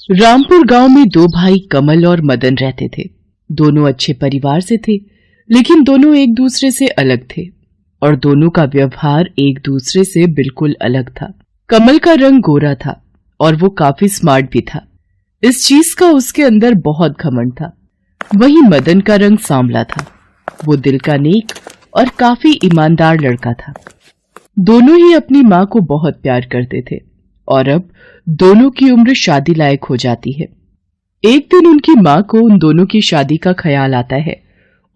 रामपुर गांव में दो भाई कमल और मदन रहते थे। दोनों अच्छे परिवार से थे, लेकिन दोनों एक दूसरे से अलग थे और दोनों का व्यवहार एक दूसरे से बिल्कुल अलग था। कमल का रंग गोरा था और वो काफी स्मार्ट भी था। इस चीज का उसके अंदर बहुत घमंड था। वहीं मदन का रंग सांवला था। वो दिल का नेक और काफी ईमानदार लड़का था। दोनों ही अपनी माँ को बहुत प्यार करते थे और अब दोनों की उम्र शादी लायक हो जाती है। एक दिन उनकी माँ को उन दोनों की शादी का ख्याल आता है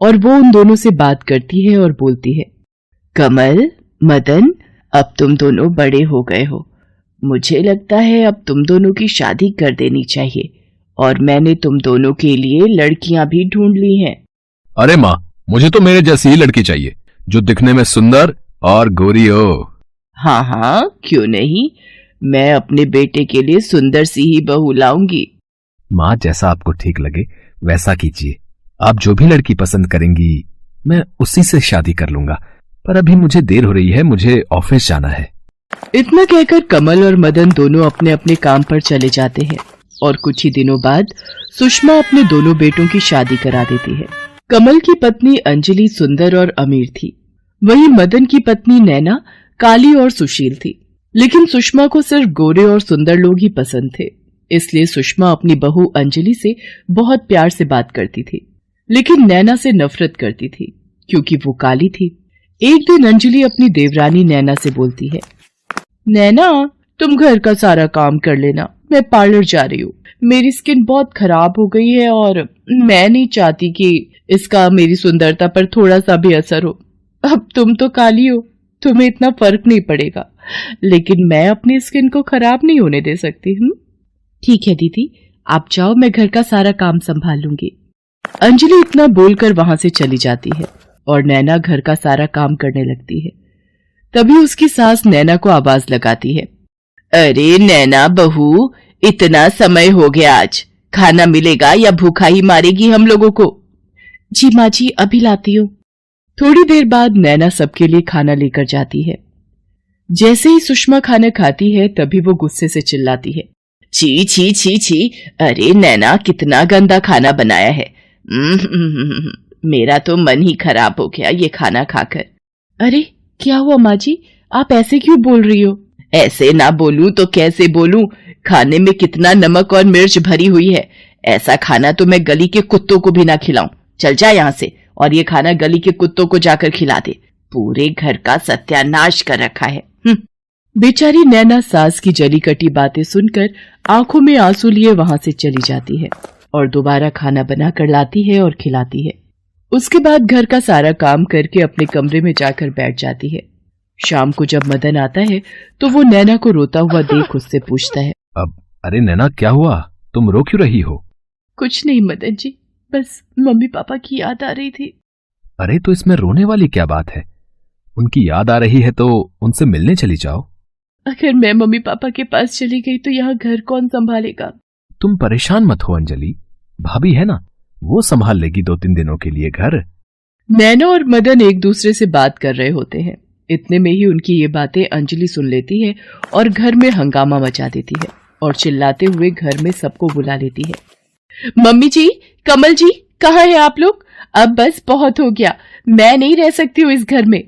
और वो उन दोनों से बात करती है और बोलती है, कमल, मदन, अब तुम दोनों बड़े हो गए हो। मुझे लगता है अब तुम दोनों की शादी कर देनी चाहिए और मैंने तुम दोनों के लिए लड़कियां भी ढूंढ ली हैं। अरे माँ, मुझे तो मेरे जैसी ही लड़की चाहिए, जो दिखने में सुंदर और गोरी हो। हाँ हाँ, क्यों नहीं, मैं अपने बेटे के लिए सुंदर सी ही बहू लाऊंगी। माँ, जैसा आपको ठीक लगे वैसा कीजिए। आप जो भी लड़की पसंद करेंगी मैं उसी से शादी कर लूंगा, पर अभी मुझे देर हो रही है, मुझे ऑफिस जाना है। इतना कहकर कमल और मदन दोनों अपने अपने काम पर चले जाते हैं और कुछ ही दिनों बाद सुषमा अपने दोनों बेटों की शादी करा देती है। कमल की पत्नी अंजलि सुंदर और अमीर थी, वहीं मदन की पत्नी नैना काली और सुशील थी। लेकिन सुषमा को सिर्फ गोरे और सुंदर लोग ही पसंद थे, इसलिए सुषमा अपनी बहू अंजलि से बहुत प्यार से बात करती थी, लेकिन नैना से नफरत करती थी क्योंकि वो काली थी। एक दिन अंजलि अपनी देवरानी नैना से बोलती है, नैना, तुम घर का सारा काम कर लेना, मैं पार्लर जा रही हूँ। मेरी स्किन बहुत खराब हो गई है और मैं नहीं चाहती कि इसका मेरी सुंदरता पर थोड़ा सा भी असर हो। अब तुम तो काली हो, तुम्हें इतना फर्क नहीं पड़ेगा, लेकिन मैं अपनी स्किन को खराब नहीं होने दे सकती। ठीक है दीदी, आप जाओ, मैं घर का सारा काम संभाल लूंगी। अंजलि इतना बोलकर वहां से चली जाती है और नैना घर का सारा काम करने लगती है। तभी उसकी सास नैना को आवाज लगाती है, अरे नैना बहू, इतना समय हो गया, आज खाना मिलेगा या भूखा ही मारेगी हम लोगों को? जी माँ जी, अभी लाती हूँ। थोड़ी देर बाद नैना सबके लिए खाना लेकर जाती है। जैसे ही सुषमा खाना खाती है तभी वो गुस्से से चिल्लाती है, छी छी छी छी, अरे नैना, कितना गंदा खाना बनाया है। मेरा तो मन ही खराब हो गया ये खाना खाकर। अरे क्या हुआ माँ जी, आप ऐसे क्यों बोल रही हो? ऐसे ना बोलूं तो कैसे बोलूं, खाने में कितना नमक और मिर्च भरी हुई है। ऐसा खाना तो मैं गली के कुत्तों को भी ना खिलाऊं। चल जा यहाँ से और ये खाना गली के कुत्तों को जाकर खिला दे। पूरे घर का सत्यानाश कर रखा है। बेचारी नैना सास की जली कटी बातें सुनकर आंखों में आंसू लिए वहां से चली जाती है और दोबारा खाना बनाकर लाती है और खिलाती है। उसके बाद घर का सारा काम करके अपने कमरे में जाकर बैठ जाती है। शाम को जब मदन आता है तो वो नैना को रोता हुआ देख उससे पूछता है, अब अरे नैना, क्या हुआ, तुम रो क्यों रही हो? कुछ नहीं मदन जी, बस मम्मी पापा की याद आ रही थी। अरे तो इसमें रोने वाली क्या बात है? उनकी याद आ रही है तो उनसे मिलने चली जाओ। अगर मैं मम्मी पापा के पास चली गई तो यहाँ घर कौन संभालेगा? तुम परेशान मत हो अंजलि, भाभी है ना, वो संभाल लेगी 2-3 दिनों के लिए घर। नैना और मदन एक दूसरे से बात कर रहे होते हैं। इतने में ही उनकी ये बातें अंजलि सुन लेती है और घर में हंगामा मचा देती है और चिल्लाते हुए घर में सबको बुला लेती है। मम्मी जी, कमल जी, कहाँ हैं आप लोग? अब बस बहुत हो गया, मैं नहीं रह सकती हूँ इस घर में।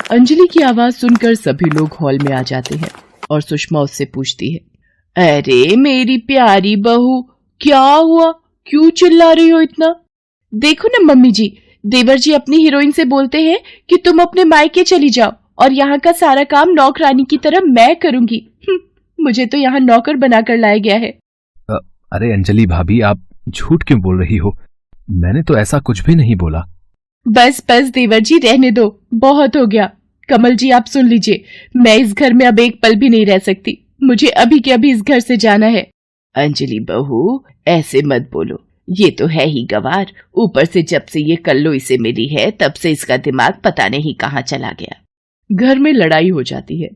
अंजलि की आवाज सुनकर सभी लोग हॉल में आ जाते हैं और सुषमा उससे पूछती है, अरे मेरी प्यारी बहू, क्या हुआ, क्यों चिल्ला रही हो इतना? देखो ना मम्मी जी, देवर जी अपनी हीरोइन से बोलते हैं कि तुम अपने मायके चली जाओ और यहाँ का सारा काम नौकरानी की तरह मैं करूंगी। मुझे तो यहाँ नौकर बनाकर लाया गया है। अरे अंजलि भाभी, आप झूठ क्यों बोल रही हो? मैंने तो ऐसा कुछ भी नहीं बोला। बस बस देवर जी, रहने दो, बहुत हो गया। कमल जी आप सुन लीजिए, मैं इस घर में अब एक पल भी नहीं रह सकती, मुझे अभी के अभी इस घर से जाना है। अंजलि बहू, ऐसे मत बोलो, ये तो है ही गवार, ऊपर से जब से ये कल्लो इसे मिली है तब से इसका दिमाग पता नहीं कहाँ चला गया। घर में लड़ाई हो जाती है।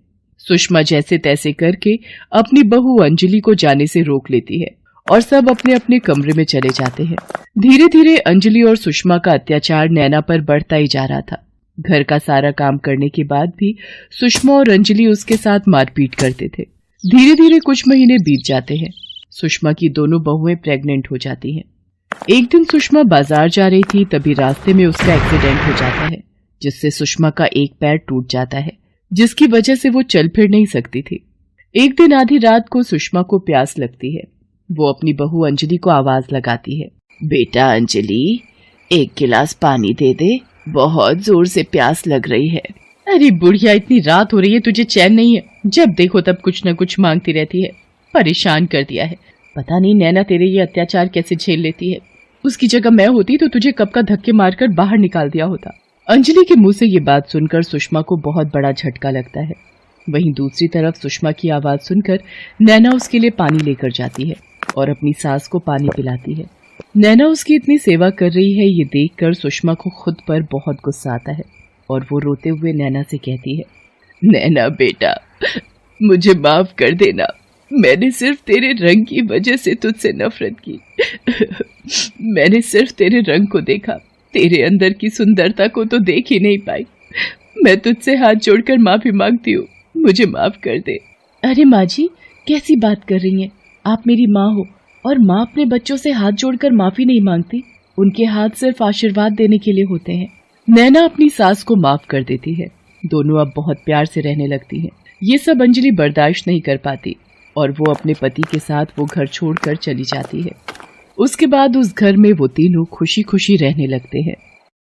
सुषमा जैसे तैसे करके अपनी बहू अंजलि को जाने से रोक लेती है और सब अपने अपने कमरे में चले जाते हैं। धीरे धीरे अंजलि और सुषमा का अत्याचार नैना पर बढ़ता ही जा रहा था। घर का सारा काम करने के बाद भी सुषमा और अंजलि उसके साथ मारपीट करते थे। धीरे धीरे कुछ महीने बीत जाते हैं। सुषमा की दोनों बहुएं प्रेग्नेंट हो जाती हैं। एक दिन सुषमा बाजार जा रही थी, तभी रास्ते में उसका एक्सीडेंट हो जाता है, जिससे सुषमा का एक पैर टूट जाता है, जिसकी वजह से वो चल फिर नहीं सकती थी। एक दिन आधी रात को सुषमा को प्यास लगती है। वो अपनी बहू अंजलि को आवाज लगाती है, बेटा अंजलि, एक गिलास पानी दे दे, बहुत जोर से प्यास लग रही है। अरे बुढ़िया, इतनी रात हो रही है, तुझे चैन नहीं है? जब देखो तब कुछ न कुछ मांगती रहती है, परेशान कर दिया है। पता नहीं नैना तेरे ये अत्याचार कैसे झेल लेती है। उसकी जगह मैं होती तो तुझे कब का धक्के मारकर बाहर निकाल दिया होता। अंजलि के मुंह से ये बात सुनकर सुषमा को बहुत बड़ा झटका लगता है। वहीं दूसरी तरफ सुषमा की आवाज सुनकर नैना उसके लिए पानी लेकर जाती है और अपनी सास को पानी पिलाती है। नैना उसकी इतनी सेवा कर रही है, ये देखकर सुषमा को खुद पर बहुत गुस्सा आता है और वो रोते हुए नैना से कहती है, नैना बेटा, मुझे माफ कर देना, मैंने सिर्फ तेरे रंग की वजह से तुझसे नफरत की। मैंने सिर्फ तेरे रंग को देखा, तेरे अंदर की सुंदरता को तो देख ही नहीं पाई। मैं तुझसे हाथ जोड़कर माफी मांगती हूँ, मुझे माफ कर दे। अरे माँ जी, कैसी बात कर रही हैं? आप मेरी माँ हो और माँ अपने बच्चों से हाथ जोड़कर माफी नहीं मांगती, उनके हाथ सिर्फ आशीर्वाद देने के लिए होते हैं। नैना अपनी सास को माफ कर देती है। दोनों अब बहुत प्यार से रहने लगती हैं। ये सब अंजलि बर्दाश्त नहीं कर पाती और वो अपने पति के साथ वो घर छोड़कर चली जाती है। उसके बाद उस घर में वो तीनों खुशी खुशी रहने लगते हैं।